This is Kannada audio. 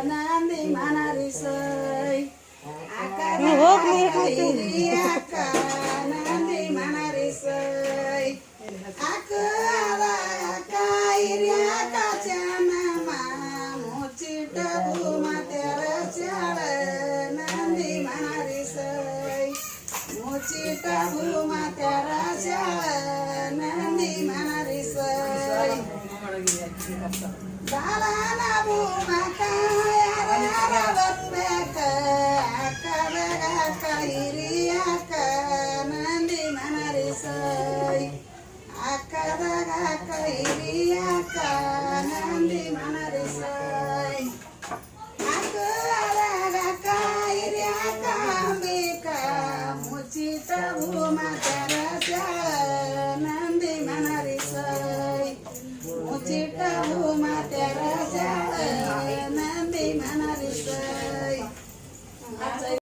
ನಂದಿ ಮನರಿಸೈ ಹಿರಿಯಕ್ಕ ನಂದಿ ಮನರಿಸೈ ಅಕ್ಕ ಹಿರಿಯಕ್ಕ ಚೆನ್ನಮ್ಮ ಮುಚ್ಚಿಟ ಭೂಮತೆರ ಚಾಳ ನಂದಿ ಮನರಿಸೈ ಮುಚ್ಚಿಟ ಭೂಮತೆರ ಚಾಳ ನಂದಿ ಮನರಿಸೈ ಬಾಲನ ಭೂಮಕ ಯಾರ ಬರ್ಬೇಕ ಅಕ್ಕ ಹಿರಿಯಕ್ಕ ನಂದಿ ಮನರಿಸೈ ಅಕ್ಕದಾಗ ಹಿರಿಯಕ್ಕ ನಂದಿ ಮನರಿಸೈ ಅಕ್ಕ ಹಿರಿಯಕ್ಕ ಅಂಬಿಕ ಮುಚ್ಚಿಟ ಭೂಮಕರ ನಂದಿ ಮನರಿಸೈ ಮುಚ್ಚಿಟ ಭೂಮಕರ ನಂದಿ ಮನರಿಸೈ